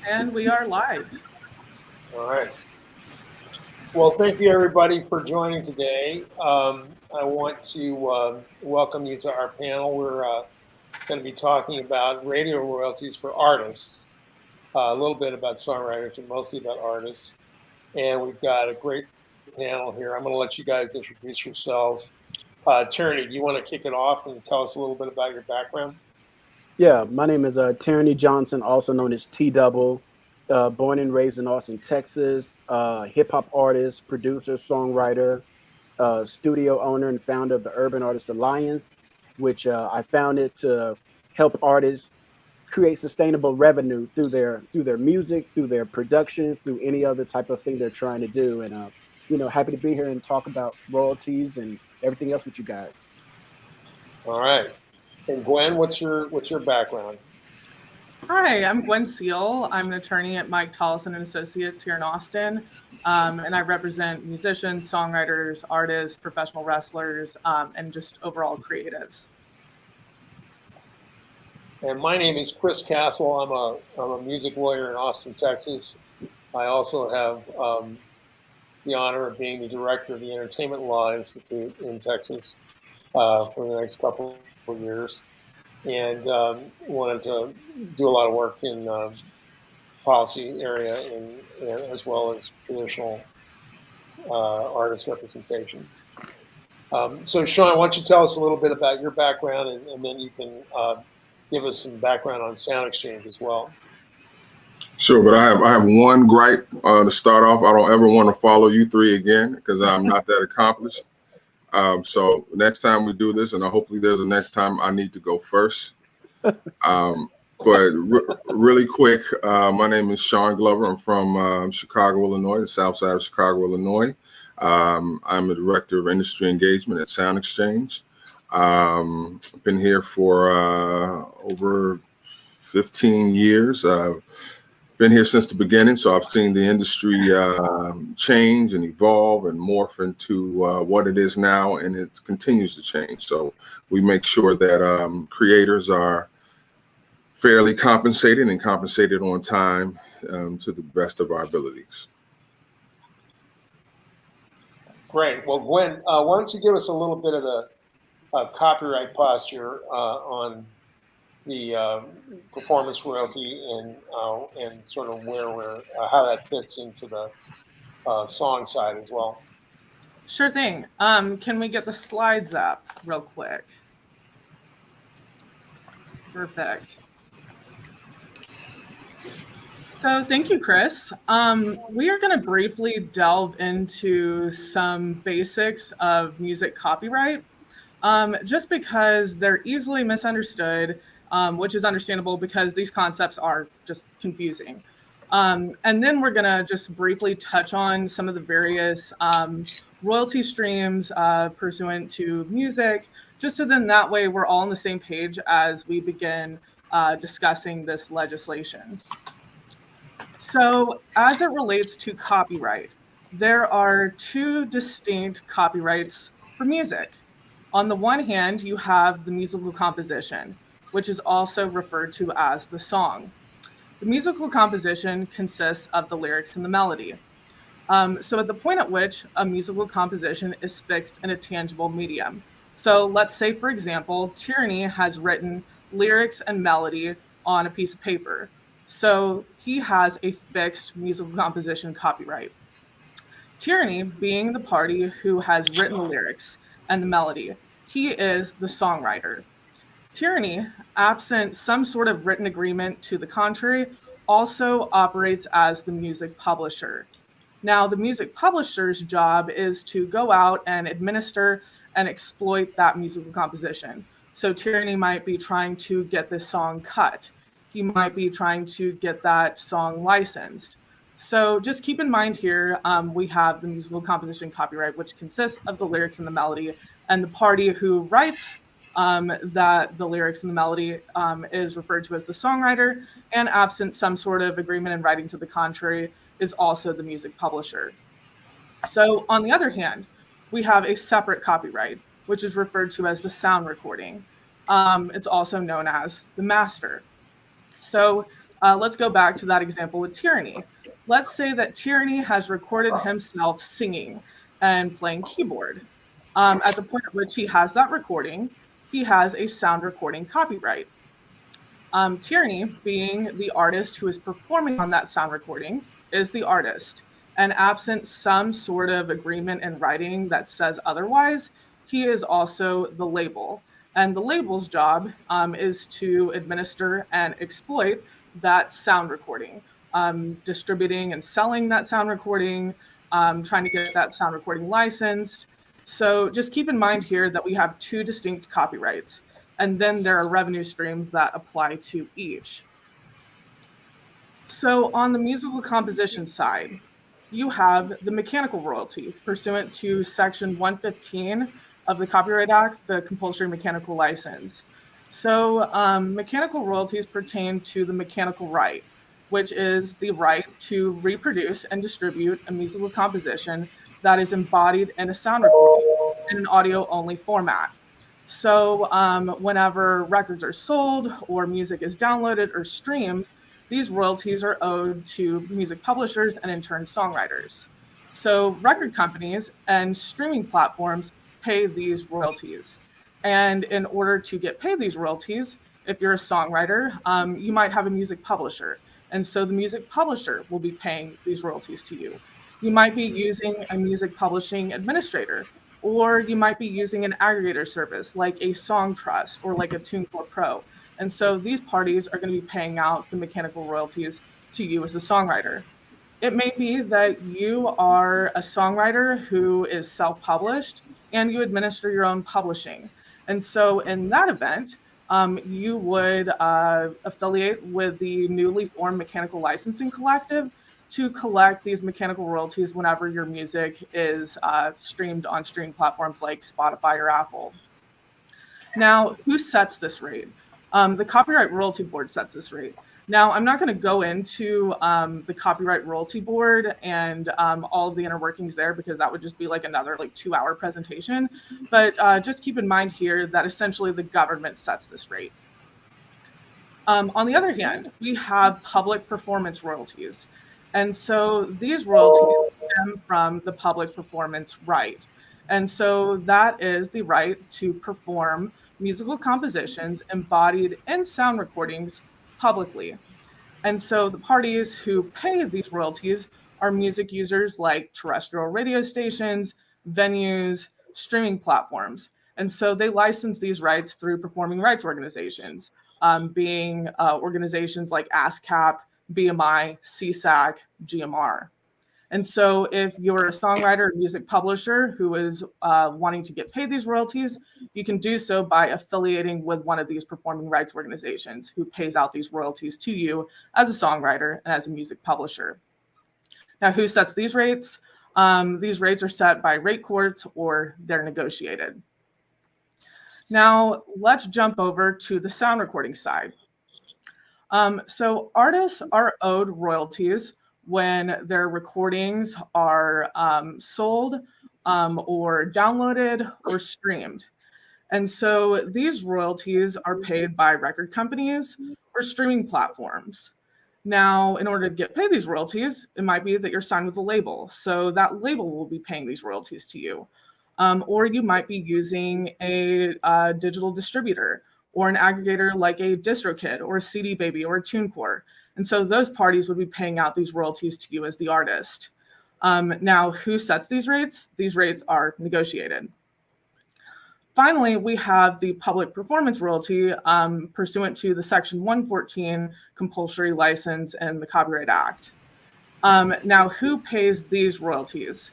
And we are live. All right. Well, thank you everybody for joining today. I want to welcome you to our panel. We're going to be talking about radio royalties for artists, a little bit about songwriters, and mostly about artists. And we've got a great panel here. I'm going to let you guys introduce yourselves. Tierney, do you want to kick it off and tell us a little bit about your background? Yeah, my name is Tierney Johnson, also known as T Double. Born and raised in Austin, Texas. Hip hop artist, producer, songwriter, studio owner, and founder of the Urban Artists Alliance, which I founded to help artists create sustainable revenue through their music, through their productions, through any other type of thing they're trying to do. And happy to be here and talk about royalties and everything else with you guys. All right. And Gwen, what's your background? Hi, I'm Gwen Seal. I'm an attorney at Mike Tollison and Associates here in Austin, and I represent musicians, songwriters, artists, professional wrestlers, and just overall creatives. And my name is Chris Castle. I'm a music lawyer in Austin, Texas. I also have the honor of being the director of the Entertainment Law Institute in Texas for the next couple of years, and wanted to do a lot of work in policy area and as well as traditional artist representation. So, Sean, why don't you tell us a little bit about your background, and then you can give us some background on Sound Exchange as well. Sure, but I have one gripe to start off. I don't ever want to follow you three again because I'm not that accomplished. So next time we do this, and hopefully there's a next time, I need to go first. Really quick, my name is Sean Glover. I'm from Chicago, Illinois, the south side of Chicago, Illinois. I'm the director of industry engagement at Sound Exchange. Been here for over 15 years. Been here since the beginning, so I've seen the industry change and evolve and morph into what it is now, and it continues to change. So we make sure that creators are fairly compensated and compensated on time to the best of our abilities. Great. Well, Gwen, why don't you give us a little bit of the copyright posture on the performance royalty and sort of where how that fits into the song side as well. Sure thing. Can we get the slides up real quick? Perfect. So thank you, Chris. We are going to briefly delve into some basics of music copyright, just because they're easily misunderstood, which is understandable because these concepts are just confusing. And then we're going to just briefly touch on some of the various royalty streams pursuant to music, just so then that way we're all on the same page as we begin discussing this legislation. So as it relates to copyright, there are two distinct copyrights for music. On the one hand, you have the musical composition, which is also referred to as the song. The musical composition consists of the lyrics and the melody. So at the point at which a musical composition is fixed in a tangible medium. So let's say, for example, Tierney has written lyrics and melody on a piece of paper. So he has a fixed musical composition copyright. Tierney, being the party who has written the lyrics and the melody, he is the songwriter. Tierney, absent some sort of written agreement to the contrary, also operates as the music publisher. Now, the music publisher's job is to go out and administer and exploit that musical composition. So Tierney might be trying to get this song cut. He might be trying to get that song licensed. So just keep in mind here, we have the musical composition copyright, which consists of the lyrics and the melody, and the party who writes that the lyrics and the melody is referred to as the songwriter, and absent some sort of agreement in writing to the contrary is also the music publisher. So on the other hand, we have a separate copyright, which is referred to as the sound recording. It's also known as the master. So let's go back to that example with Tyranny. Let's say that Tyranny has recorded himself singing and playing keyboard. At the point at which he has that recording, he has a sound recording copyright. Tyranny, being the artist who is performing on that sound recording, is the artist. And absent some sort of agreement in writing that says otherwise, he is also the label. And the label's job is to administer and exploit that sound recording, distributing and selling that sound recording, trying to get that sound recording licensed. So just keep in mind here that we have two distinct copyrights, and then there are revenue streams that apply to each. So on the musical composition side, you have the mechanical royalty pursuant to Section 115 of the Copyright Act, the Compulsory Mechanical License. So mechanical royalties pertain to the mechanical right, which is the right to reproduce and distribute a musical composition that is embodied in a sound recording in an audio-only format. So whenever records are sold or music is downloaded or streamed, these royalties are owed to music publishers and in turn songwriters. So record companies and streaming platforms pay these royalties. And in order to get paid these royalties, if you're a songwriter, you might have a music publisher. And so the music publisher will be paying these royalties to you. You might be using a music publishing administrator, or you might be using an aggregator service like a Song Trust or like a TuneCore Pro. And so these parties are going to be paying out the mechanical royalties to you as a songwriter. It may be that you are a songwriter who is self-published and you administer your own publishing. And so in that event, you would affiliate with the newly formed Mechanical Licensing Collective to collect these mechanical royalties whenever your music is streamed on streaming platforms like Spotify or Apple. Now, who sets this rate? The Copyright Royalty Board sets this rate. Now, I'm not going to go into the Copyright Royalty Board and all of the inner workings there, because that would just be like another 2-hour presentation. But just keep in mind here that essentially the government sets this rate. On the other hand, we have public performance royalties. And so these royalties stem from the public performance right. And so that is the right to perform musical compositions embodied in sound recordings publicly. And so the parties who pay these royalties are music users like terrestrial radio stations, venues, streaming platforms. And so they license these rights through performing rights organizations, being organizations like ASCAP, BMI, CSAC, GMR. And so if you're a songwriter or music publisher who is wanting to get paid these royalties, you can do so by affiliating with one of these performing rights organizations who pays out these royalties to you as a songwriter and as a music publisher. Now, who sets these rates? These rates are set by rate courts or they're negotiated. Now, let's jump over to the sound recording side. So artists are owed royalties when their recordings are sold or downloaded or streamed. And so these royalties are paid by record companies or streaming platforms. Now, in order to get paid these royalties, it might be that you're signed with a label. So that label will be paying these royalties to you. Or you might be using a digital distributor or an aggregator like a DistroKid or a CD Baby or a TuneCore. And so those parties would be paying out these royalties to you as the artist. Now, who sets these rates? These rates are negotiated. Finally, we have the public performance royalty pursuant to the Section 114 compulsory license and the Copyright Act. Now, who pays these royalties?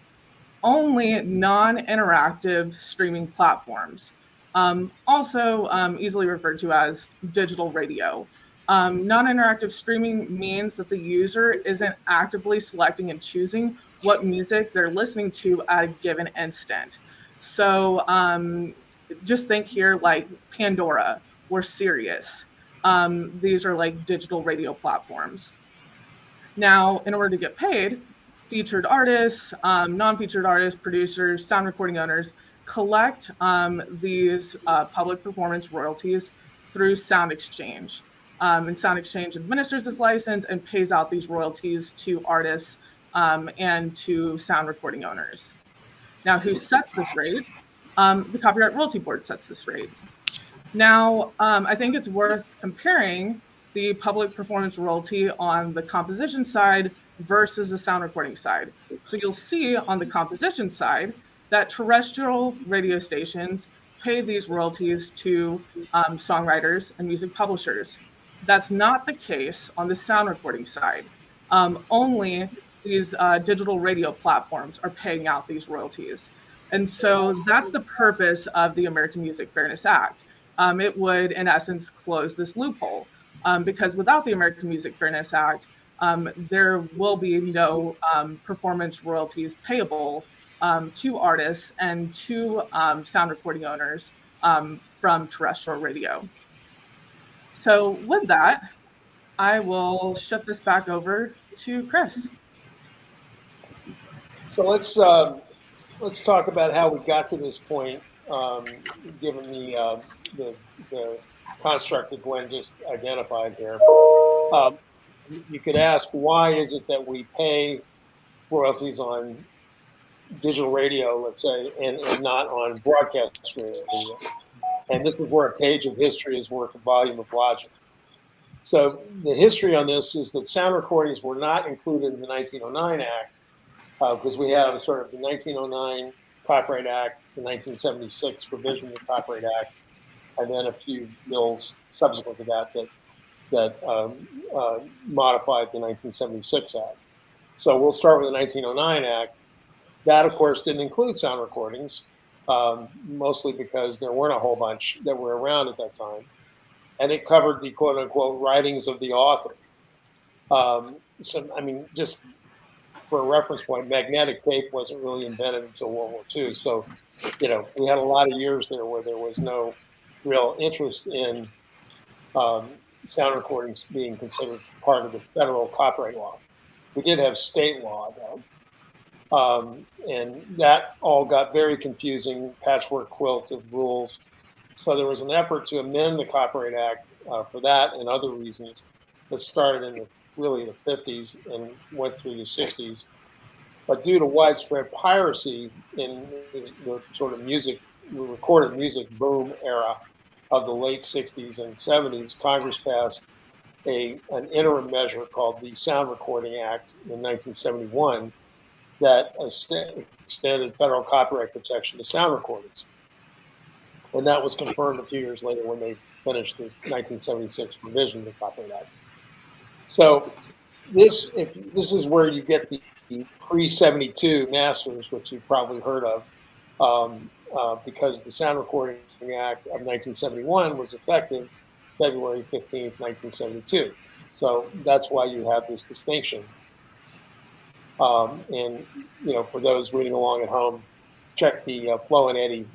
Only non-interactive streaming platforms, also easily referred to as digital radio. Non-interactive streaming means that the user isn't actively selecting and choosing what music they're listening to at a given instant. So just think here like Pandora or Sirius. These are like digital radio platforms. Now, in order to get paid, featured artists, non-featured artists, producers, sound recording owners collect these public performance royalties through sound exchange. And Sound Exchange administers this license and pays out these royalties to artists and to sound recording owners. Now, who sets this rate? The Copyright Royalty Board sets this rate. Now, I think it's worth comparing the public performance royalty on the composition side versus the sound recording side. So you'll see on the composition side that terrestrial radio stations pay these royalties to songwriters and music publishers. That's not the case on the sound recording side. Only these digital radio platforms are paying out these royalties. And so that's the purpose of the American Music Fairness Act. It would, in essence, close this loophole. Because without the American Music Fairness Act, there will be no performance royalties payable to artists and to sound recording owners from terrestrial radio. So with that, I will shift this back over to Chris. So let's talk about how we got to this point, given the construct that Gwen just identified here. You could ask, why is it that we pay royalties on digital radio, let's say, and not on broadcast radio? And this is where a page of history is worth a volume of logic. So the history on this is that sound recordings were not included in the 1909 Act because we have sort of the 1909 Copyright Act, the 1976 provision of the Copyright Act, and then a few bills subsequent to that modified the 1976 Act. So we'll start with the 1909 Act. That, of course, didn't include sound recordings, mostly because there weren't a whole bunch that were around at that time. And it covered the quote-unquote writings of the author. So, I mean, just for a reference point, magnetic tape wasn't really invented until World War II. So, we had a lot of years there where there was no real interest in sound recordings being considered part of the federal copyright law. We did have state law, though. And that all got very confusing, patchwork quilt of rules. So there was an effort to amend the Copyright Act for that and other reasons that started in the 50s and went through the 60s. But due to widespread piracy in the sort of recorded music boom era of the late 60s and 70s, Congress passed an interim measure called the Sound Recording Act in 1971 that extended federal copyright protection to sound recordings. And that was confirmed a few years later when they finished the 1976 revision of the Copyright Act. So this is where you get the pre-72 masters, which you've probably heard of, because the Sound Recording Act of 1971 was effective February 15th, 1972. So that's why you have this distinction. And, for those reading along at home, check the Flo and Eddie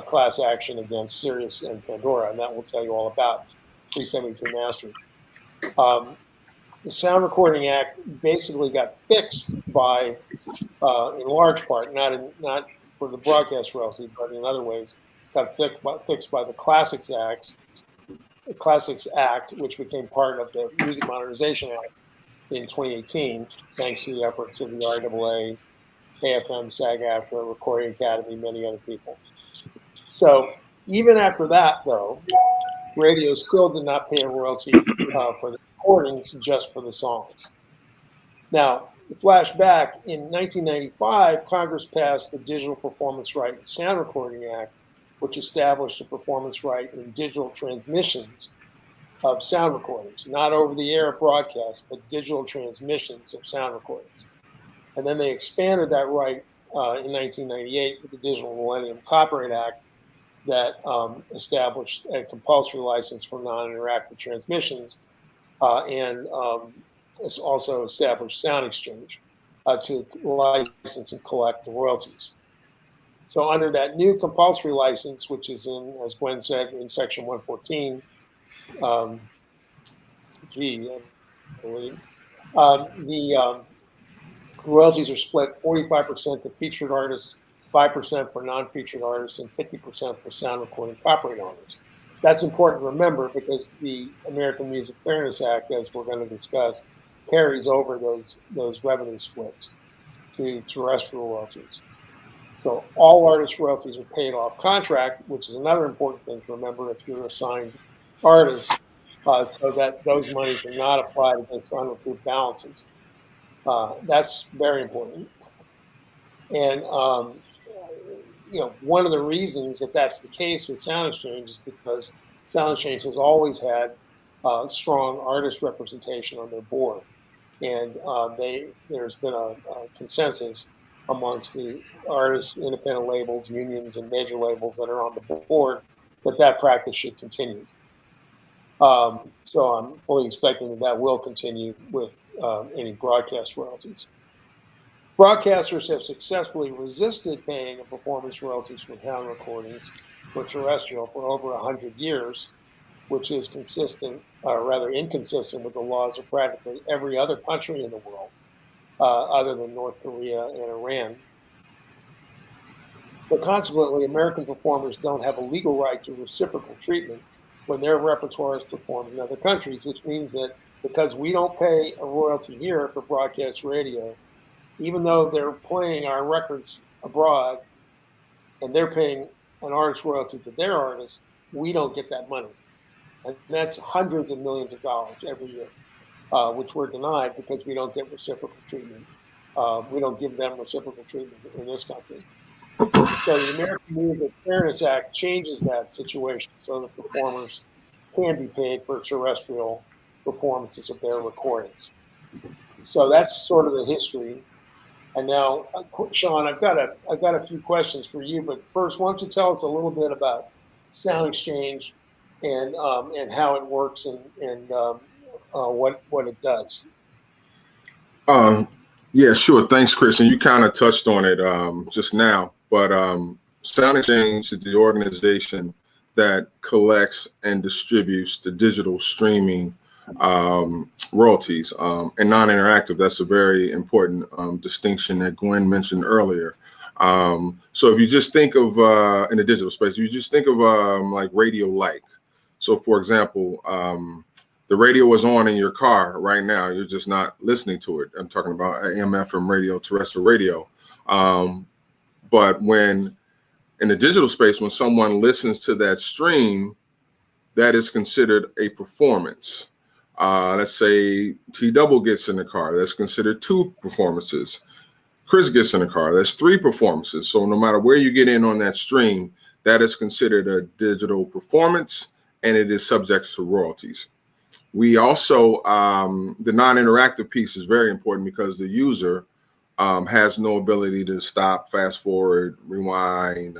class action against Sirius and Pandora, and that will tell you all about 372 Masters. The Sound Recording Act basically got fixed by, in large part, not for the broadcast royalty, but in other ways, got fixed by the Classics Act, which became part of the Music Modernization Act in 2018, thanks to the efforts of the RAAA, AFM, SAG-AFTRA, Recording Academy, many other people. So even after that, though, radio still did not pay a royalty for the recordings, just for the songs. Now, to flash back, in 1995, Congress passed the Digital Performance Right and Sound Recording Act, which established a performance right in digital transmissions of sound recordings, not over-the-air broadcasts, but digital transmissions of sound recordings. And then they expanded that right in 1998 with the Digital Millennium Copyright Act that established a compulsory license for non-interactive transmissions and it's also established Sound Exchange to license and collect the royalties. So under that new compulsory license, which is in, as Gwen said, in Section 114, the royalties are split 45% to featured artists, 5% for non-featured artists, and 50% for sound recording copyright owners. That's important to remember because the American Music Fairness Act, as we're going to discuss, carries over those revenue splits to terrestrial royalties. So all artist royalties are paid off contract, which is another important thing to remember if you're assigned artists, so that those monies are not applied against unrecouped balances. That's very important. And one of the reasons that that's the case with Sound Exchange is because Sound Exchange has always had strong artist representation on their board, and there's been a consensus amongst the artists, independent labels, unions, and major labels that are on the board that practice should continue. So I'm fully expecting that will continue with any broadcast royalties. Broadcasters have successfully resisted paying a performance royalties for sound recordings for terrestrial for over 100 years, which is consistent, or rather inconsistent, with the laws of practically every other country in the world, other than North Korea and Iran. So consequently, American performers don't have a legal right to reciprocal treatment when their repertoire is performed in other countries, which means that because we don't pay a royalty here for broadcast radio, even though they're playing our records abroad and they're paying an artist royalty to their artists, we don't get that money. And that's hundreds of millions of dollars every year, which we're denied because we don't get reciprocal treatment. We don't give them reciprocal treatment in this country. So the American Music Fairness Act changes that situation so that performers can be paid for terrestrial performances of their recordings. So that's sort of the history. And now, Sean, I've got a few questions for you, but first, why don't you tell us a little bit about Sound Exchange and how it works and what it does? Yeah, sure. Thanks, Chris. And you kind of touched on it just now, but Sound Exchange is the organization that collects and distributes the digital streaming royalties and non-interactive. That's a very important distinction that Gwen mentioned earlier. So if you just think of in the digital space, you just think of like radio-like. So for example, the radio is on in your car right now. You're just not listening to it. I'm talking about AM, FM radio, terrestrial radio. But when in the digital space, when someone listens to that stream, that is considered a performance. Let's say T Double gets in the car. That's considered 2 performances. Chris gets in the car. That's 3 performances. So no matter where you get in on that stream, that is considered a digital performance, and it is subject to royalties. We also, the non-interactive piece is very important because the user has no ability to stop, fast forward, rewind,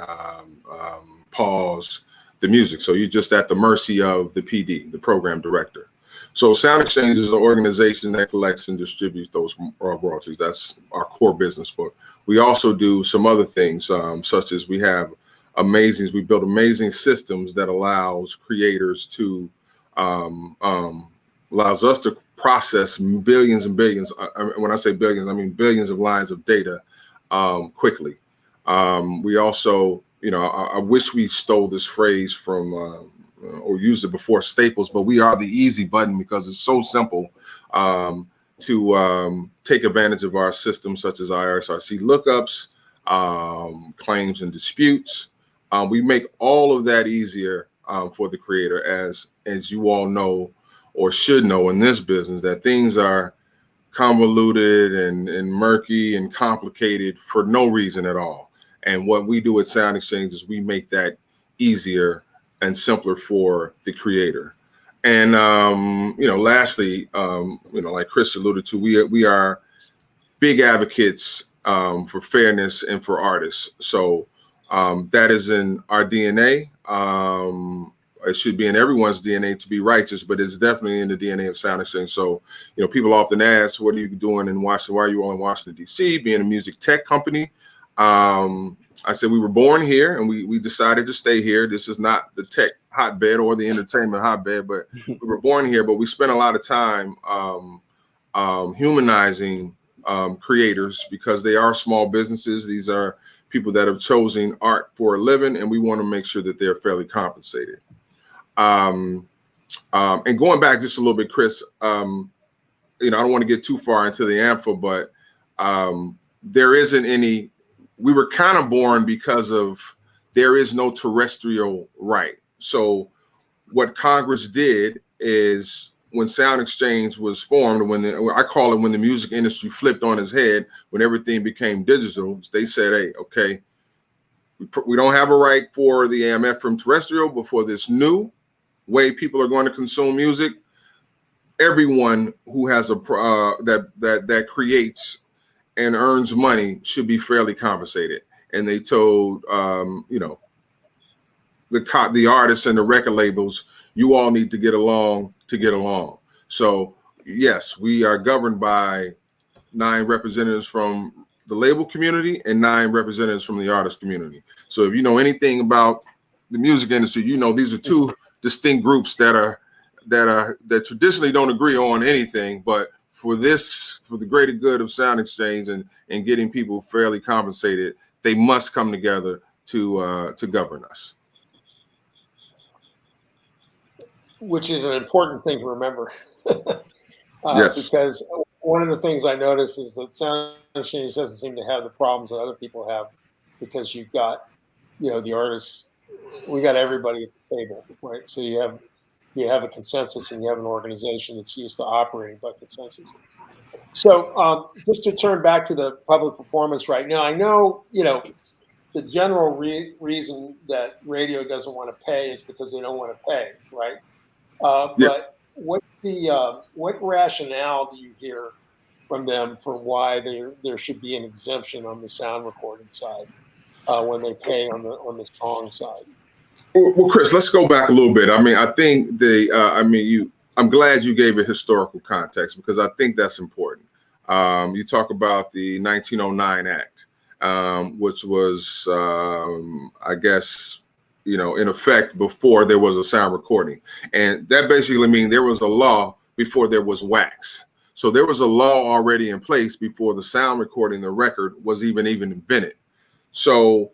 pause the music. So you're just at the mercy of the PD, the program director. So Sound Exchange is an organization that collects and distributes those royalties. That's our core business. But we also do some other things, such as we build amazing systems that allows creators to, allows us to process billions and billions. When I say billions, I mean billions of lines of data quickly. We also, I wish we stole this phrase from or used it before Staples, but we are the easy button because it's so simple to take advantage of our systems such as IRSRC lookups, claims and disputes. We make all of that easier for the creator, as you all know or should know in this business, that things are convoluted and murky and complicated for no reason at all. And what we do at Sound Exchange is we make that easier and simpler for the creator. And lastly, like Chris alluded to, we are big advocates for fairness and for artists. So that is in our DNA. It should be in everyone's DNA to be righteous, but it's definitely in the DNA of Sound Exchange. So, people often ask, what are you doing in Washington? Why are you all in Washington, D.C., being a music tech company? I said we were born here and we decided to stay here. This is not the tech hotbed or the entertainment hotbed, but we were born here. But we spent a lot of time humanizing creators because they are small businesses. These are people that have chosen art for a living, and we want to make sure that they're fairly compensated. And going back just a little bit, Chris, I don't want to get too far into the AMFA, but there isn't any. We were kind of born because of there is no terrestrial right. So what Congress did is when Sound Exchange was formed, I call it when the music industry flipped on its head, when everything became digital, they said, hey, okay, we don't have a right for the AM from terrestrial, but for this new way people are going to consume music, everyone who has that creates and earns money should be fairly compensated. And they told the artists and the record labels, you all need to get along to get along. So yes, we are governed by 9 representatives from the label community and 9 representatives from the artist community. So if you know anything about the music industry, these are 2 distinct groups that traditionally don't agree on anything, but for the greater good of Sound Exchange and getting people fairly compensated, they must come together to govern us. Which is an important thing to remember. Yes. Because one of the things I notice is that Sound Exchange doesn't seem to have the problems that other people have, because you've got, the artists, we got everybody at the table, right? So you have a consensus and you have an organization that's used to operating by consensus. So just to turn back to the public performance right now, I know, the general reason that radio doesn't want to pay is because they don't want to pay, right? But what rationale do you hear from them for why there should be an exemption on the sound recording side when they pay on the song side? Well, Chris, let's go back a little bit. I mean, I think I'm glad you gave a historical context, because I think that's important. You talk about the 1909 Act, which was, I guess, in effect before there was a sound recording. And that basically means there was a law before there was wax. So there was a law already in place before the sound recording, the record, was even invented. So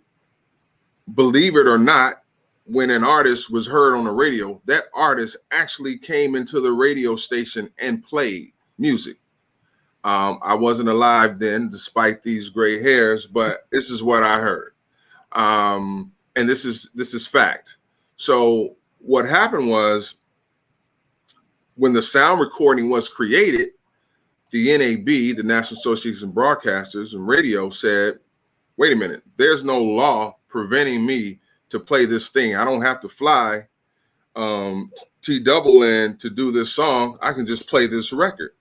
believe it or not, when an artist was heard on the radio, that artist actually came into the radio station and played music. I wasn't alive then, despite these gray hairs, but this is what I heard. And this is fact. So what happened was, when the sound recording was created, the NAB, the National Association of Broadcasters and Radio, said, wait a minute, there's no law preventing me to play this thing. I don't have to fly T-double in to do this song. I can just play this record,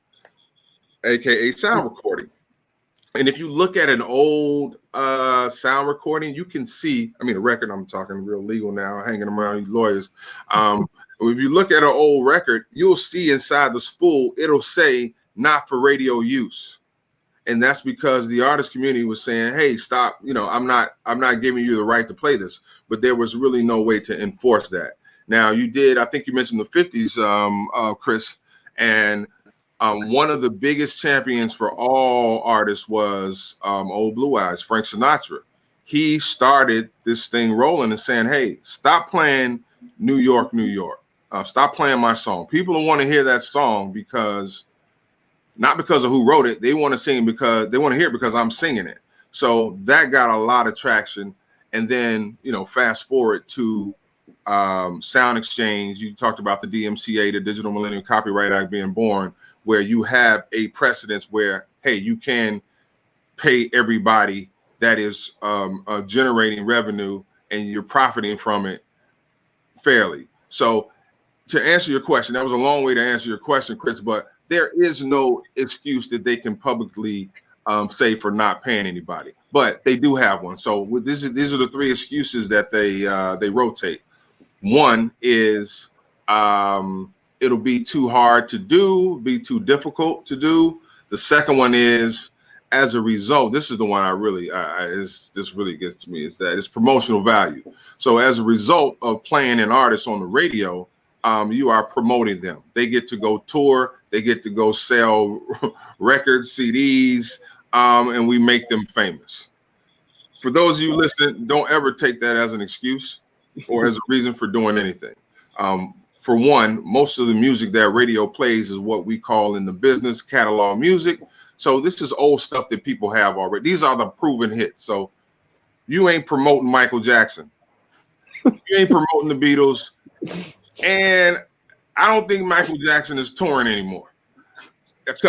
AKA sound recording. And if you look at an old sound recording, you can see, a record, I'm talking real legal now, hanging around you lawyers. If you look at an old record, you'll see inside the spool, it'll say not for radio use. And that's because the artist community was saying, hey, stop, I'm not giving you the right to play this. But there was really no way to enforce that. Now, I think you mentioned the 50s, Chris, and one of the biggest champions for all artists was Old Blue Eyes, Frank Sinatra. He started this thing rolling and saying, hey, stop playing New York, New York. Stop playing my song. People don't want to hear that song not because of who wrote it. They want to sing because they want to hear it because I'm singing it. So that got a lot of traction. And then, fast forward to Sound Exchange. You talked about the DMCA, the Digital Millennium Copyright Act, being born, where you have a precedence where, hey, you can pay everybody that is generating revenue and you're profiting from it fairly. So to answer your question, that was a long way to answer your question, Chris, but there is no excuse that they can publicly say for not paying anybody, but they do have one. So these are the 3 excuses that they rotate. One is it'll be too hard to do, be too difficult to do. The second one is, as a result, this is the one this really gets to me, is that it's promotional value. So as a result of playing an artist on the radio, you are promoting them. They get to go tour, they get to go sell records, CDs, and we make them famous. For those of you listening, don't ever take that as an excuse or as a reason for doing anything. For one, most of the music that radio plays is what we call in the business catalog music. So this is old stuff that people have already. These are the proven hits. So you ain't promoting Michael Jackson. You ain't promoting the Beatles. And I don't think Michael Jackson is touring anymore.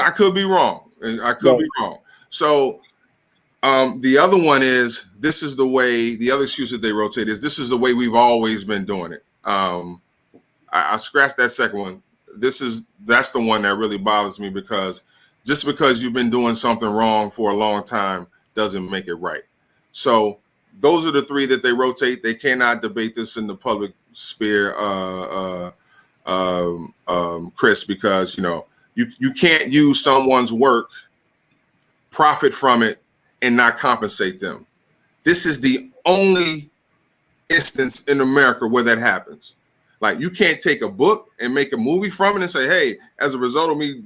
I could be wrong. I could be wrong. So the other one is, this is the way, the other excuse that they rotate is, this is the way we've always been doing it. I scratched that second one. That's the one that really bothers me, because just because you've been doing something wrong for a long time doesn't make it right. So those are the three that they rotate. They cannot debate this in the public sphere, Chris, because you can't use someone's work, profit from it, and not compensate them. This is the only instance in America where that happens. Like, you can't take a book and make a movie from it and say, hey, as a result of me,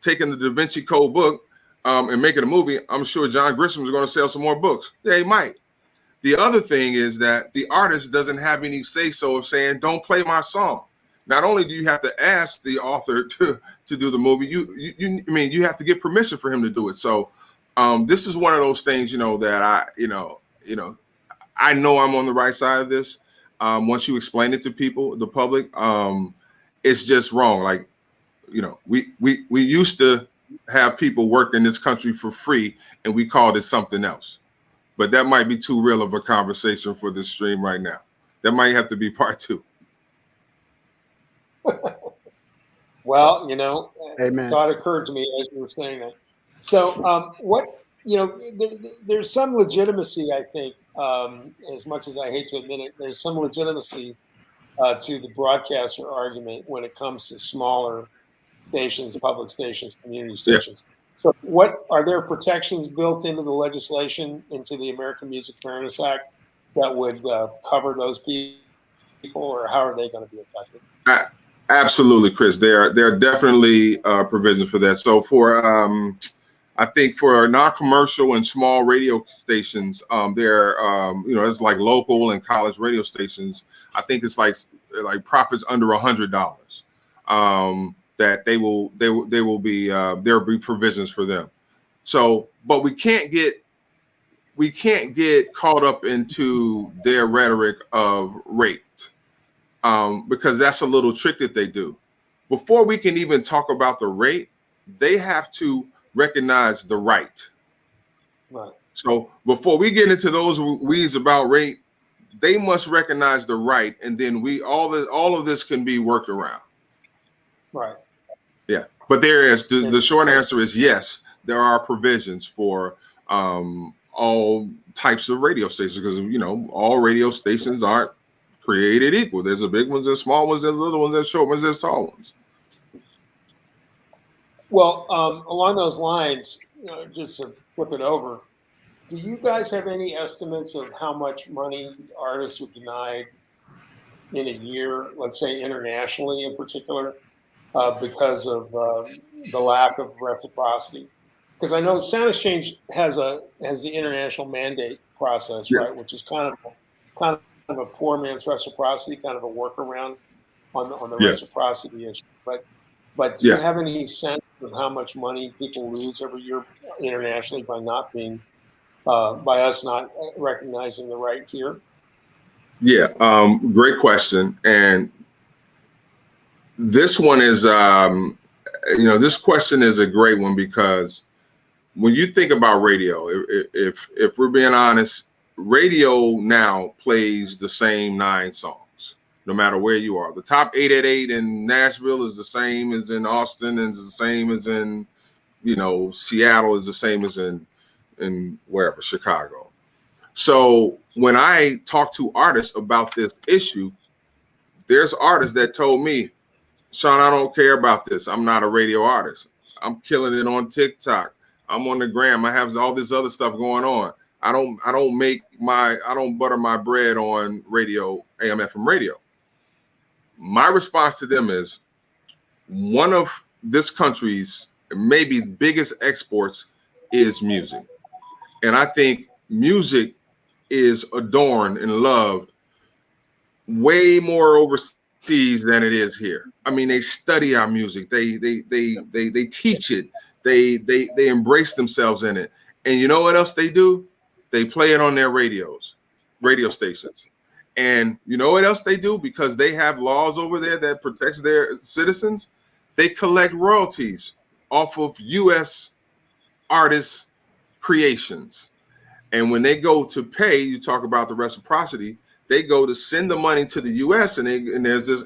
taking the Da Vinci Code book and making a movie, I'm sure John Grisham is going to sell some more books. Yeah, he might. The other thing is that the artist doesn't have any say-so of saying, don't play my song. Not only do you have to ask the author to do the movie, you have to get permission for him to do it. So this is one of those things, that I know I'm on the right side of this. Once you explain it to people, the public, it's just wrong. Like, we used to have people work in this country for free, and we called it something else. But that might be too real of a conversation for this stream right now. That might have to be part 2. Well, Amen. thought occurred to me as you were saying that. So there's some legitimacy, I think, as much as I hate to admit it, there's some legitimacy to the broadcaster argument when it comes to smaller stations, public stations, community stations. Yeah. So what are there protections built into the legislation, into the American Music Fairness Act, that would cover those people, or how are they going to be affected? Absolutely, Chris. There are definitely provisions for that. So for I think for non-commercial and small radio stations, it's like local and college radio stations. I think it's like profits under $100 that there'll be provisions for them. So, but we can't get caught up into their rhetoric of rate, because that's a little trick that they do. Before we can even talk about the rate, they have to recognize the right. Right. So before we get into those weeds about rate, they must recognize the right, and then all of this can be worked around. Right. Yeah. But there is the short answer is yes, there are provisions for all types of radio stations, because all radio stations aren't created equal. There's the big ones, there's small ones, there's little ones, there's short ones, there's tall ones. Well, along those lines, just to flip it over, do you guys have any estimates of how much money artists are denied in a year, let's say internationally in particular, because of the lack of reciprocity? Because I know Sound Exchange has the international mandate process, yeah, right, which is kind of a poor man's reciprocity, kind of a workaround on the yeah, reciprocity issue. But do yeah, you have any sense of how much money people lose every year internationally by us not recognizing the right here? Yeah, great question. And this one is, this question is a great one, because when you think about radio, if we're being honest, radio now plays the same 9 songs, no matter where you are. The top 888 in Nashville is the same as in Austin, and is the same as in, Seattle, is the same as in wherever, Chicago. So when I talk to artists about this issue, there's artists that told me, Sean, I don't care about this. I'm not a radio artist. I'm killing it on TikTok. I'm on the gram. I have all this other stuff going on. I don't butter my bread on radio, AM, FM radio. My response to them is, one of this country's maybe biggest exports is music. And I think music is adorned and loved way more overseas than it is here. I mean, they study our music. They teach it. They embrace themselves in it. And you know what else they do? They play it on their radio stations. And you know what else they do? Because they have laws over there that protects their citizens. They collect royalties off of U.S. artists' creations. And when they go to pay, you talk about the reciprocity, they go to send the money to the U.S. and there's this,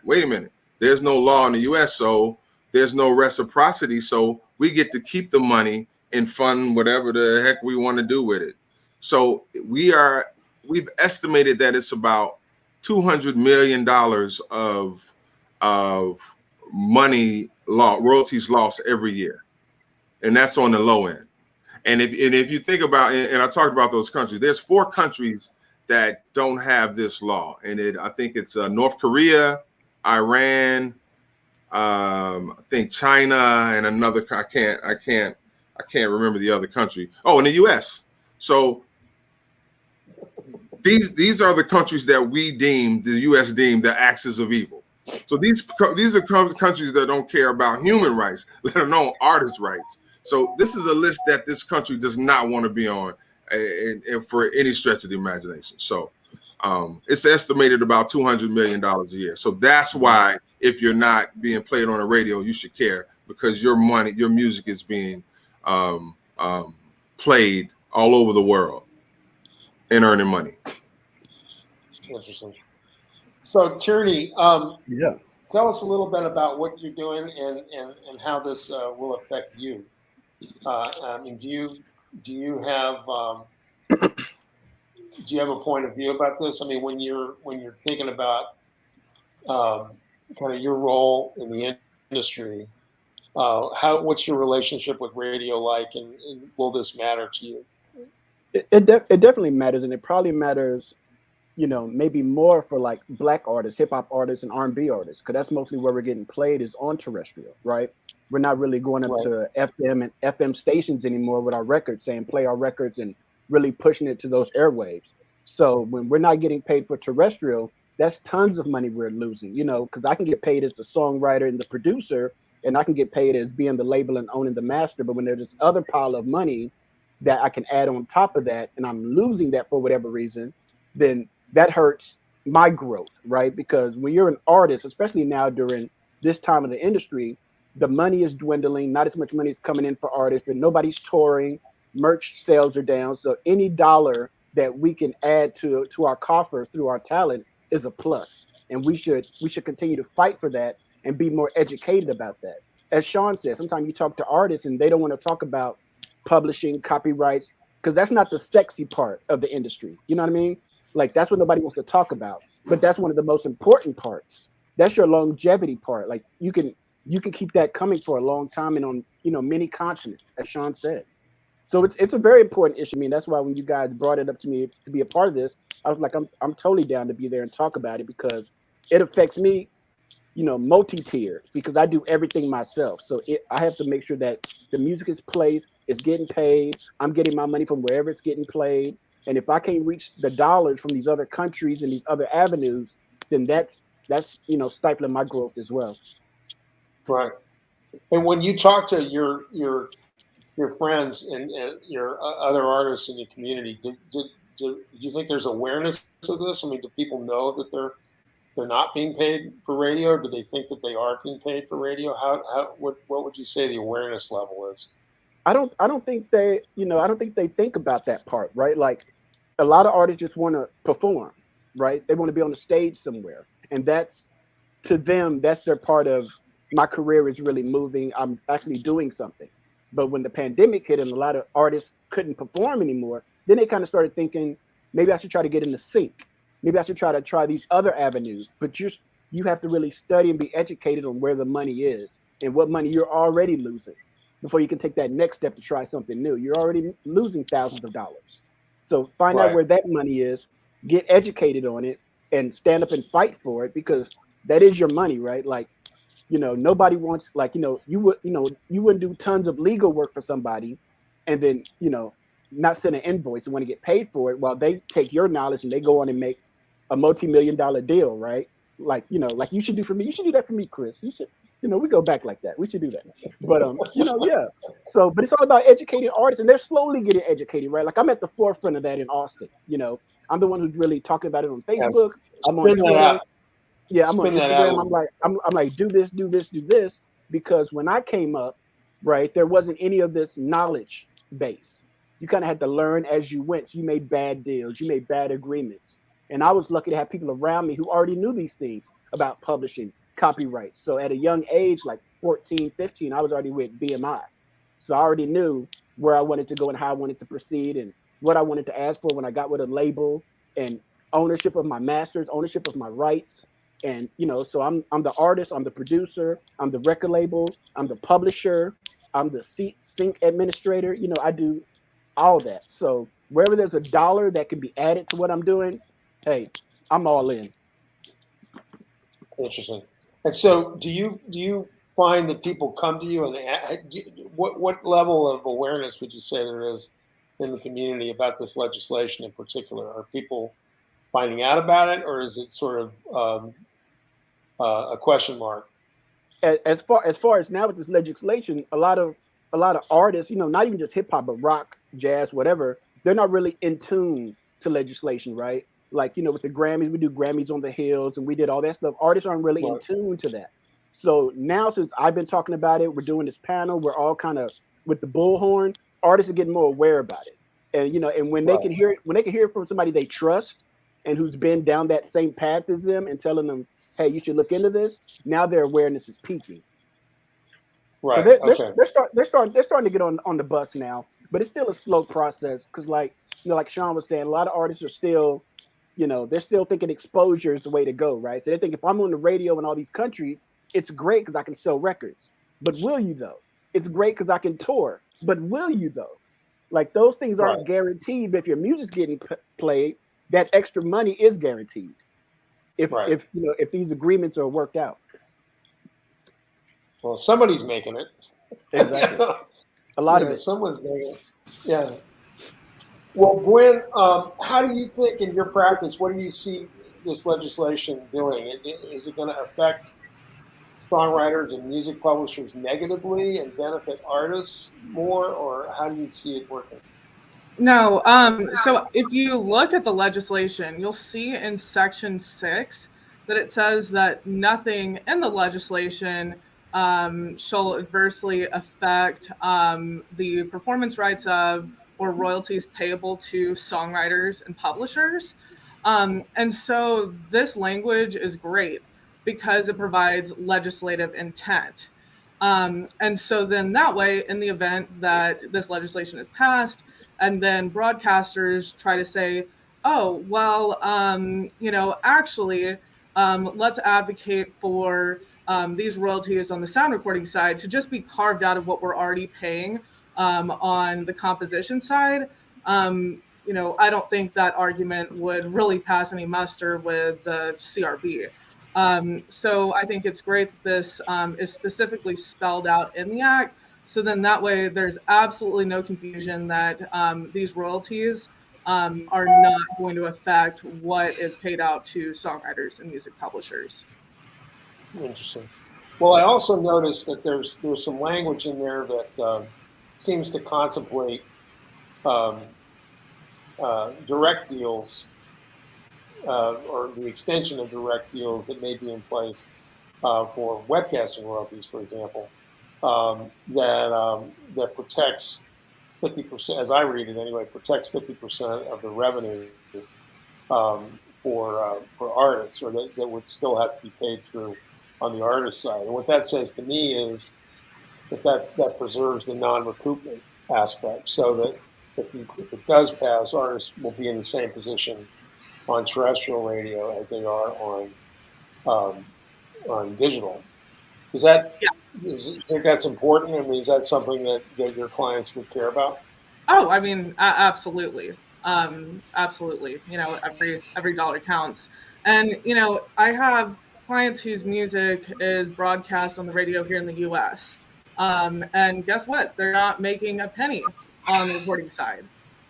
wait a minute, there's no law in the U.S., so there's no reciprocity. So we get to keep the money and fund whatever the heck we want to do with it. So we've estimated that it's about $200 million of money royalties lost every year. And that's on the low end. And if you think about, and I talked about those countries, there's 4 countries that don't have this law, and I think it's North Korea, Iran, I think China, and another. I can't remember the other country. Oh, and the U.S. So these are the countries that the U.S. deemed the axis of evil. So these are countries that don't care about human rights, let alone artist rights. So this is a list that this country does not want to be on, and for any stretch of the imagination. So it's estimated about $200 million a year. So that's why if you're not being played on the radio, you should care, because your music is being played all over the world and earning money. Interesting. So Tierney, Yeah. tell us a little bit about what you're doing and how this will affect you. I mean, do you have a point of view about this? I mean, when you're thinking about kind of your role in the industry, what's your relationship with radio like, and will this matter to you? It definitely matters, and it probably matters, maybe more for like Black artists, hip hop artists, and R&B artists, because that's mostly where we're getting played is on terrestrial, right? We're not really going up to FM and FM stations anymore with our records, saying play our records and really pushing it to those airwaves. So when we're not getting paid for terrestrial, that's tons of money we're losing, because I can get paid as the songwriter and the producer, and I can get paid as being the label and owning the master. But when there's this other pile of money that I can add on top of that, and I'm losing that for whatever reason, then that hurts my growth, right? Because when you're an artist, especially now during this time of the industry, the money is dwindling. Not as much money is coming in for artists, but nobody's touring. Merch sales are down. So any dollar that we can add to our coffers through our talent is a plus. And we should continue to fight for that and be more educated about that. As Sean said, sometimes you talk to artists and they don't want to talk about publishing, copyrights, because that's not the sexy part of the industry. You know what I mean? Like, that's what nobody wants to talk about. But that's one of the most important parts. That's your longevity part. Like, you can keep that coming for a long time and on, many continents, as Sean said. So it's a very important issue. I mean, that's why when you guys brought it up to me to be a part of this, I was like, I'm totally down to be there and talk about it, because it affects me, multi-tiered, because I do everything myself. So I have to make sure that the music is placed, it's getting paid, I'm getting my money from wherever it's getting played. And if I can't reach the dollars from these other countries and these other avenues, then that's stifling my growth as well. Right. And when you talk to your friends and your other artists in the community, do you think there's awareness of this? I mean, do people know that they're not being paid for radio, or do they think that they are being paid for radio? What would you say the awareness level is? I don't think they think about that part, right? Like, a lot of artists just want to perform, right? They want to be on the stage somewhere. And that's, to them, that's their part of my career is really moving. I'm actually doing something. But when the pandemic hit and a lot of artists couldn't perform anymore, then they kind of started thinking, maybe I should try to get in the sync. Maybe I should try these other avenues. But you have to really study and be educated on where the money is and what money you're already losing before you can take that next step to try something new. You're already losing thousands of dollars. So find out where that money is, get educated on it, and stand up and fight for it, because that is your money, right? Like, nobody wants, like, you wouldn't do tons of legal work for somebody and then, not send an invoice and want to get paid for it while they take your knowledge and they go on and make a multi-million-dollar deal, right? like like you should do for me. You should do that for me, Chris. You should, we go back like that. We should do that. But yeah. So, but it's all about educating artists, and they're slowly getting educated, right? Like I'm at the forefront of that in Austin. I'm the one who's really talking about it on Facebook. I'm on Spin that Twitter. out. Yeah, I'm on Spin that out. Instagram. I'm like, do this, do this, do this, because when I came up, right, there wasn't any of this knowledge base. You kind of had to learn as you went. So you made bad deals, you made bad agreements. And I was lucky to have people around me who already knew these things about publishing, copyright. So at a young age, like 14, 15, I was already with BMI. So I already knew where I wanted to go and how I wanted to proceed and what I wanted to ask for when I got with a label, and ownership of my masters, ownership of my rights. And so I'm the artist, I'm the producer, I'm the record label, I'm the publisher, I'm the sync administrator. I do all that. So wherever there's a dollar that can be added to what I'm doing, hey, I'm all in. Interesting. And so, do you find that people come to you, and what level of awareness would you say there is in the community about this legislation in particular? Are people finding out about it, or is it sort of a question mark? As far as now with this legislation, a lot of artists, not even just hip hop, but rock, jazz, whatever, they're not really in tune to legislation, right? Like, with the Grammys, we do Grammys on the Hills and we did all that stuff. Artists aren't really in tune to that. So now, since I've been talking about it, we're doing this panel, we're all kind of with the bullhorn, artists are getting more aware about it. And, and when they can hear it from somebody they trust and who's been down that same path as them and telling them, hey, you should look into this, now their awareness is peaking. Right. So they're starting to get on the bus now, but it's still a slow process because, like Sean was saying, a lot of artists are still, they're still thinking exposure is the way to go, right? So they think if I'm on the radio in all these countries, it's great because I can sell records. But will you though? It's great because I can tour. But will you though? Like those things aren't guaranteed. But if your music's getting played, that extra money is guaranteed. If these agreements are worked out. Well, somebody's making it. Exactly. A lot of it. Someone's making it. Yeah. Well, Gwen, how do you think in your practice, what do you see this legislation doing? Is it going to affect songwriters and music publishers negatively and benefit artists more, or how do you see it working? No. So if you look at the legislation, you'll see in Section 6 that it says that nothing in the legislation shall adversely affect the performance rights of or royalties payable to songwriters and publishers. And so this language is great because it provides legislative intent. And so then that way, in the event that this legislation is passed, and then broadcasters try to say, oh, well, actually, let's advocate for these royalties on the sound recording side to just be carved out of what we're already paying on the composition side. I don't think that argument would really pass any muster with the CRB. So I think it's great that this is specifically spelled out in the Act. So then that way there's absolutely no confusion that these royalties are not going to affect what is paid out to songwriters and music publishers. Interesting. Well, I also noticed that there's some language in there that seems to contemplate direct deals or the extension of direct deals that may be in place for webcasting royalties, for example, that protects 50%, as I read it anyway, protects 50% of the revenue for artists, or that would still have to be paid through on the artist side. And what that says to me is that preserves the non-recoupment aspect, so that if it does pass, artists will be in the same position on terrestrial radio as they are on digital. Is that? Yeah. Do you think that's important? I mean, is that something that your clients would care about? Oh, I mean, absolutely. Absolutely. Every dollar counts. And, I have clients whose music is broadcast on the radio here in the US. And guess what? They're not making a penny on the recording side.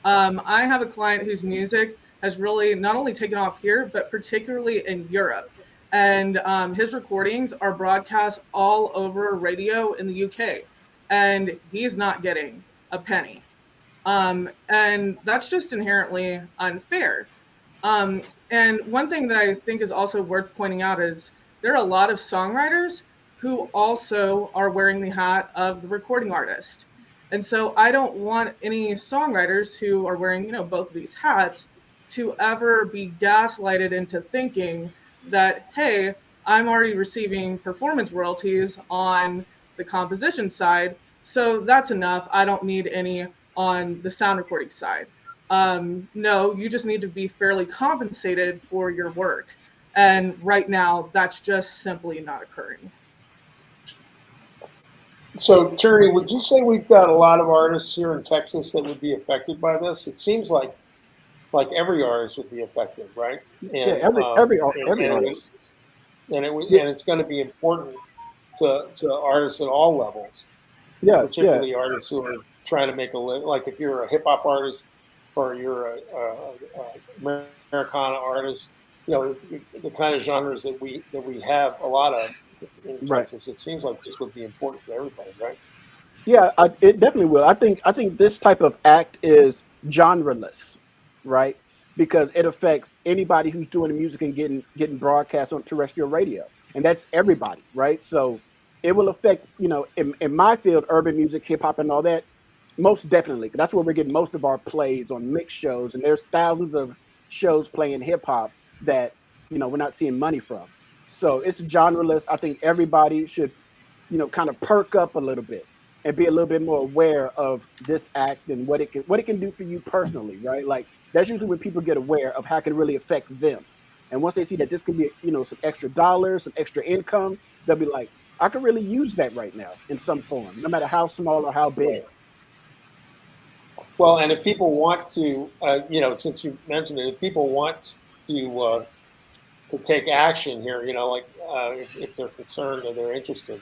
I have a client whose music has really not only taken off here, but particularly in Europe. and his recordings are broadcast all over radio in the UK, and he's not getting a penny. And that's just inherently unfair. And one thing that I think is also worth pointing out is there are a lot of songwriters who also are wearing the hat of the recording artist. And so I don't want any songwriters who are wearing, both of these hats to ever be gaslighted into thinking that, hey, I'm already receiving performance royalties on the composition side, so that's enough. I don't need any on the sound recording side. No, you just need to be fairly compensated for your work. And right now, that's just simply not occurring. So, Terry, would you say we've got a lot of artists here in Texas that would be affected by this? It seems like every artist would be affected, right? And, yeah, every artist. And it's going to be important to artists at all levels. Yeah, particularly artists who are trying to make a living. Like if you're a hip hop artist or you're a Americana artist, the kind of genres that we have a lot of in Texas. It seems like this would be important to everybody, right? Yeah, it definitely will. I think this type of act is genreless, right? Because it affects anybody who's doing the music and getting broadcast on terrestrial radio, and that's everybody, right? So it will affect, in my field, urban music, hip hop, and all that, most definitely. That's where we're getting most of our plays on mixed shows, and there's thousands of shows playing hip hop that we're not seeing money from. So it's genreless. I think everybody should, kind of perk up a little bit and be a little bit more aware of this act and what it can do for you personally, right? Like that's usually when people get aware of how it can really affect them. And once they see that this can be, some extra dollars, some extra income, they'll be like, I can really use that right now in some form, no matter how small or how big. Well, and if people want to, since you mentioned it, if people want to take action here, if they're concerned or they're interested,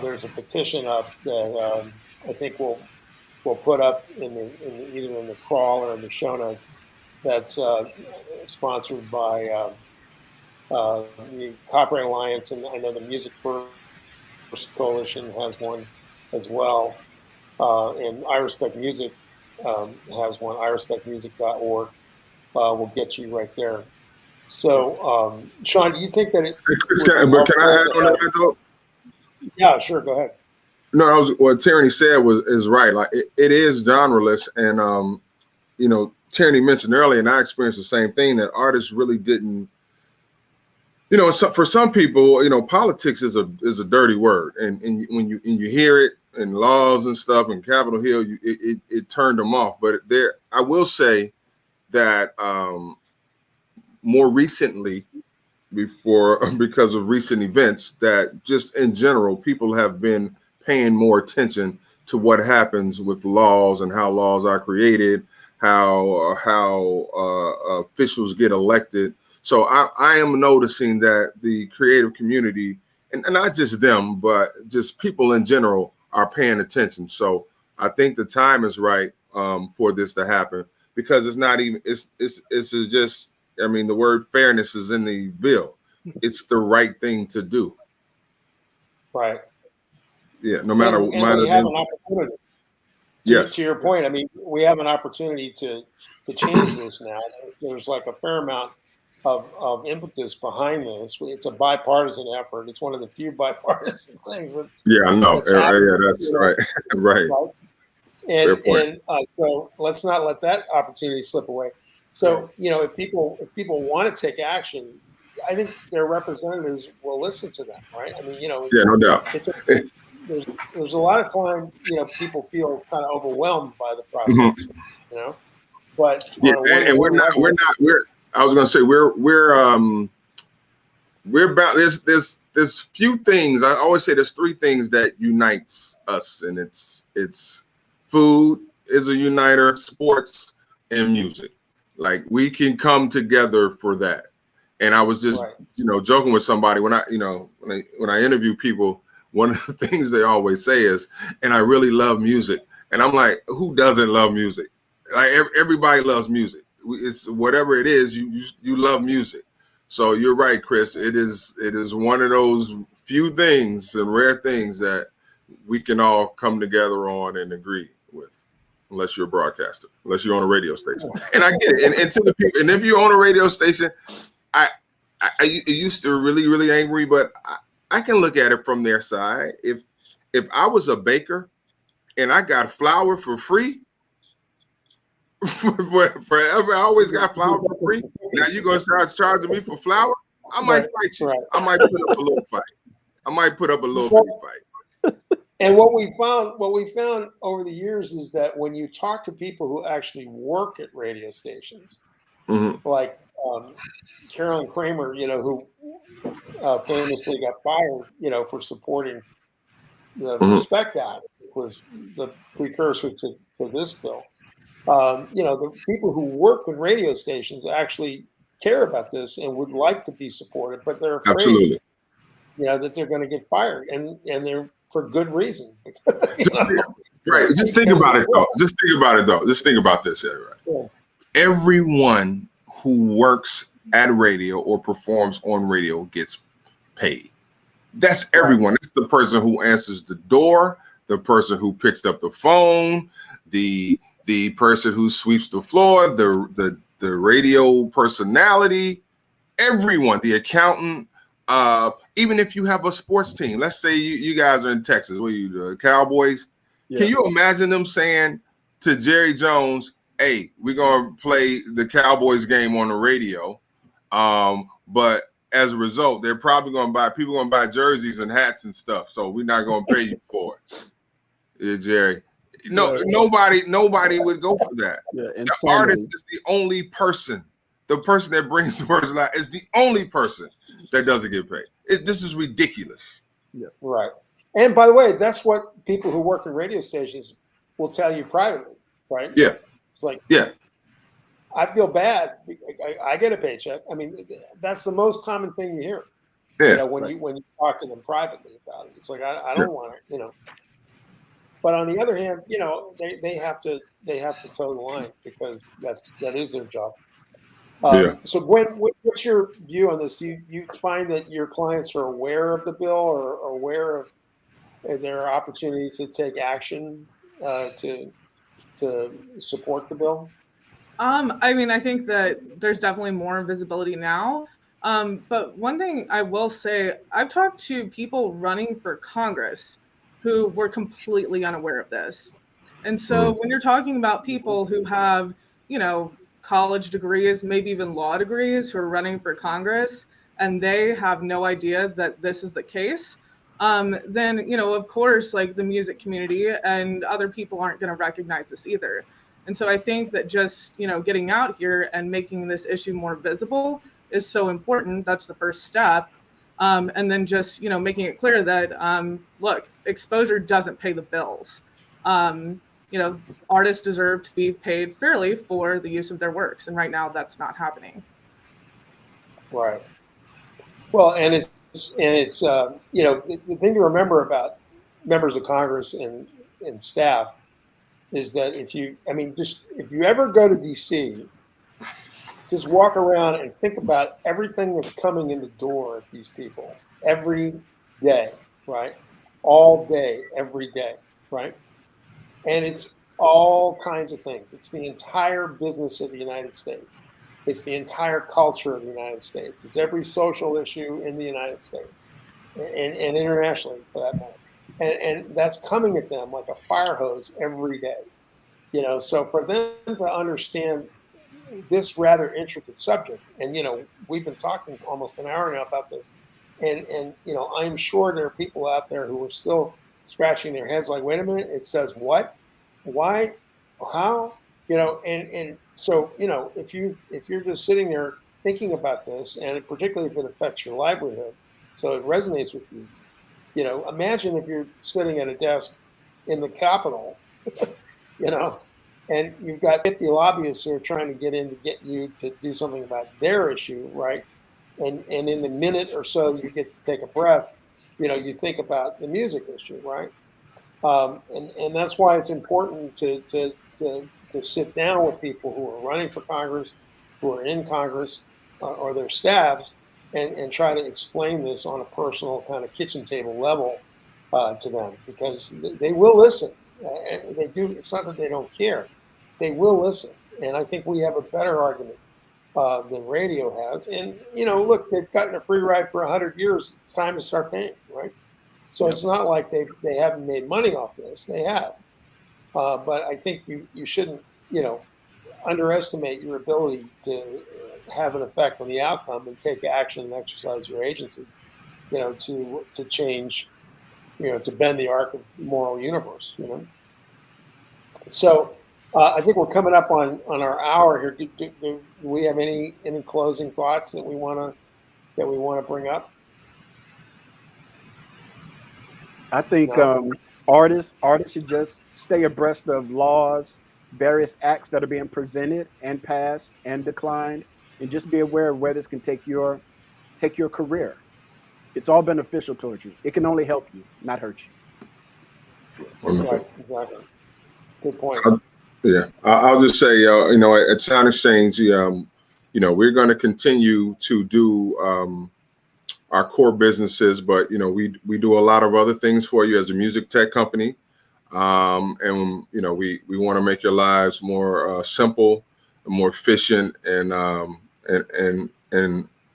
there's a petition up that I think we'll put up either in the crawl or in the show notes. That's sponsored by the Copyright Alliance, and I know the Music First Coalition has one as well, and I Respect Music has one. irespectmusic.org will get you right there. So, Sean, do you think that it? Can I add on that though? Yeah, sure. Go ahead. No, what Tierney said is right. Like it is genreless, and Tierney mentioned earlier, and I experienced the same thing, that artists really didn't. For some people, politics is a dirty word, and when you hear it and laws and stuff and Capitol Hill, it turned them off. But I will say that more recently, because of recent events, that just in general, people have been paying more attention to what happens with laws and how laws are created, how officials get elected. So I am noticing that the creative community, and not just them, but just people in general, are paying attention. So I think the time is right for this to happen, because it's not even, it's just, the word fairness is in the bill. It's the right thing to do. Right. Yeah. No matter what. And we have an opportunity. Yes. To your point, we have an opportunity to change this now. There's like a fair amount of impetus behind this. It's a bipartisan effort. It's one of the few bipartisan things. I know. Yeah, that's right. Right. And so let's not let that opportunity slip away. So, if people want to take action, I think their representatives will listen to them, right? No doubt. There's a lot of time, people feel kind of overwhelmed by the process, But and we're I was going to say we're about there's few things. I always say there's three things that unites us, and it's food is a uniter, sports, and music. Like we can come together for that. And I was just joking with somebody when I interview people, one of the things they always say is, and I really love music. And I'm like, who doesn't love music? Like everybody loves music. It's whatever it is, you love music. So you're right, Chris. It is one of those few things and rare things that we can all come together on and agree with, unless you're a broadcaster, unless you own a radio station. And I get it. And to the people, and if you own a radio station, I used to really angry, but I can look at it from their side. If I was a baker and I got flour for free, forever, I always got flour for free. Now you're gonna start charging me for flour? I might fight you. Right. I might put up a little fight. I might put up a little bitty fight. And what we found over the years is that when you talk to people who actually work at radio stations, like Carolyn Kramer, who famously got fired, for supporting the Respect Act, was the precursor to this bill. The people who work in radio stations actually care about this and would like to be supported, but they're afraid, absolutely, that they're going to get fired, and they're for good reason. Right. Just think about it, though. Just think about this, right? Yeah. Everyone who works at radio or performs on radio gets paid. That's everyone. It's the person who answers the door, the person who picks up the phone, the person who sweeps the floor, the radio personality, everyone, the accountant. Even if you have a sports team, let's say you guys are in Texas, what are you, the Cowboys? Yeah. Can you imagine them saying to Jerry Jones, "Hey, we're gonna play the Cowboys game on the radio, but as a result, they're probably gonna buy jerseys and hats and stuff, so we're not gonna pay you for it." Yeah, Jerry. No, nobody would go for that. Yeah, the artist is the only person. The person that brings the person out is the only person that doesn't get paid. This is ridiculous. Yeah. Right. And by the way, that's what people who work in radio stations will tell you privately, right? Yeah. It's like, yeah, I feel bad. I get a paycheck. I mean, that's the most common thing you hear. Yeah. When you talk to them privately about it, it's like I don't want it. But on the other hand, they have to toe the line because that is their job. So Gwen, what's your view on this? You find that your clients are aware of the bill or aware of their opportunity to take action to support the bill? I mean, I think that there's definitely more visibility now. But one thing I will say, I've talked to people running for Congress who were completely unaware of this. And so when you're talking about people who have, college degrees, maybe even law degrees, who are running for Congress, and they have no idea that this is the case, then, of course, like the music community and other people aren't going to recognize this either. And so I think that just, getting out here and making this issue more visible is so important. That's the first step. And then just, making it clear that, look, exposure doesn't pay the bills. Artists deserve to be paid fairly for the use of their works. And right now that's not happening. Right. Well, and it's the thing to remember about members of Congress and staff is that if you ever go to DC, just walk around and think about everything that's coming in the door of these people every day, right? All day, every day, right? And it's all kinds of things. It's the entire business of the United States. It's the entire culture of the United States. It's every social issue in the United States and internationally, for that matter. And that's coming at them like a fire hose every day. So for them to understand this rather intricate subject, and we've been talking almost an hour now about this, and I'm sure there are people out there who are still scratching their heads like, wait a minute, it says what, why, how, and so if you're just sitting there thinking about this, and particularly if it affects your livelihood, so it resonates with you, imagine if you're sitting at a desk in the Capitol, and you've got 50 lobbyists who are trying to get get you to do something about their issue, right? And in the minute or so you get to take a breath, you think about the music issue, right? And that's why it's important to sit down with people who are running for Congress, who are in Congress, or their staffs and try to explain this on a personal kind of kitchen table level to them, because they will listen. They do. It's not that they don't care. They will listen. And I think we have a better argument than radio has. And, look, they've gotten a free ride for 100 years. It's time to start paying, right? So it's not like they haven't made money off this. They have. But I think you shouldn't, underestimate your ability to have an effect on the outcome and take action and exercise your agency, to change, to bend the arc of the moral universe, So I think we're coming up on our hour here. Do we have any closing thoughts that we want to bring up? I think artists should just stay abreast of laws, various acts that are being presented and passed and declined, and just be aware of where this can take your career. It's all beneficial towards you. It can only help you, not hurt you. Wonderful. Right, exactly. Good point. I'll just say, at Sound Exchange, we're going to continue to do our core businesses, but we do a lot of other things for you as a music tech company, and we want to make your lives more simple, more efficient, and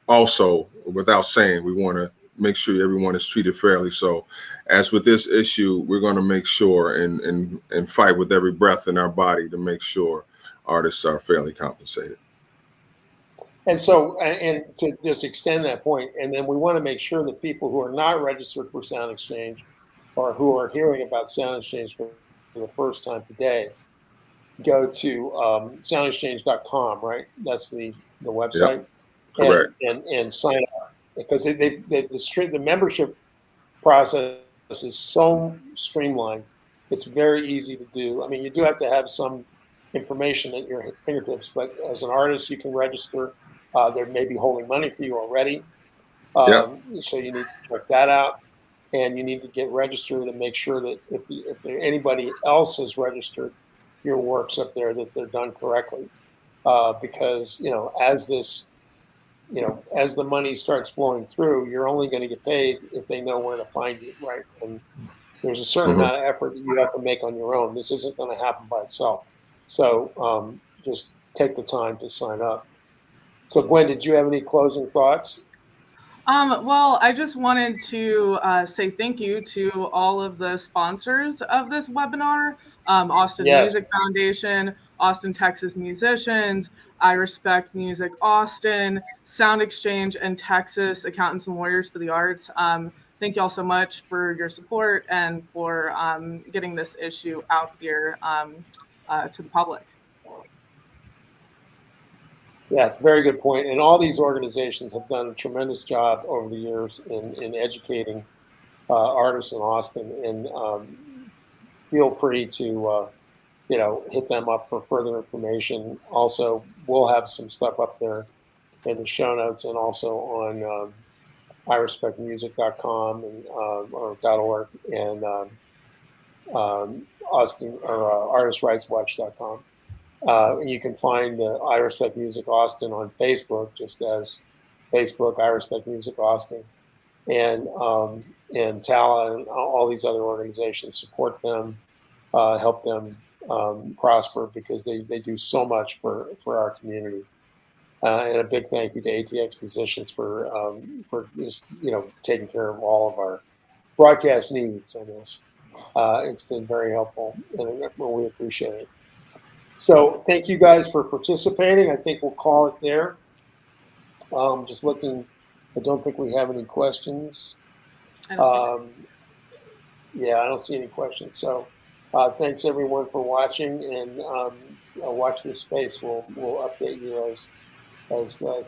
also, without saying, we want to make sure everyone is treated fairly. So, as with this issue, we're going to make sure and fight with every breath in our body to make sure artists are fairly compensated. And so, and to just extend that point, and then we want to make sure that people who are not registered for Sound Exchange or who are hearing about Sound Exchange for the first time today, go to soundexchange.com, right? That's the website. Yep. Correct. And sign up, because the membership process is so streamlined. It's very easy to do. I mean, you do have to have some information at your fingertips, but as an artist, you can register. They may be holding money for you already, so you need to check that out, and you need to get registered and make sure that if anybody else has registered your works up there, that they're done correctly, because as this, as the money starts flowing through, you're only going to get paid if they know where to find you, right? And there's a certain amount of effort that you have to make on your own. This isn't going to happen by itself. So just take the time to sign up. So Gwen, did you have any closing thoughts? Well, I just wanted to say thank you to all of the sponsors of this webinar, Austin Music Foundation, Austin, Texas Musicians, I Respect Music Austin, Sound Exchange, and Texas Accountants and Lawyers for the Arts. Thank you all so much for your support and for getting this issue out here to the public. Yes, very good point. And all these organizations have done a tremendous job over the years in educating artists in Austin. And feel free to, hit them up for further information. Also, we'll have some stuff up there in the show notes and also on irespectmusic.com and or .org and Austin or artistrightswatch.com. You can find I Respect Music Austin on Facebook, just as Facebook, I Respect Music Austin. And Tala and all these other organizations, support them, help them prosper, because they do so much for our community. And a big thank you to ATX Musicians for just taking care of all of our broadcast needs on this. It's been very helpful, and we appreciate it. So thank you guys for participating. I think we'll call it there. Just looking, I don't think we have any questions. I don't Yeah, I don't see any questions. So thanks everyone for watching, and watch this space. We'll update you as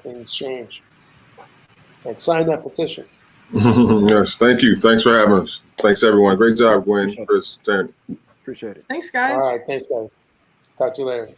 things change. And sign that petition. Yes, thank you. Thanks for having us. Thanks everyone. Great job, Gwen, Chris, Tanner. Appreciate it. Thanks, guys. All right, thanks guys. Talk to you later.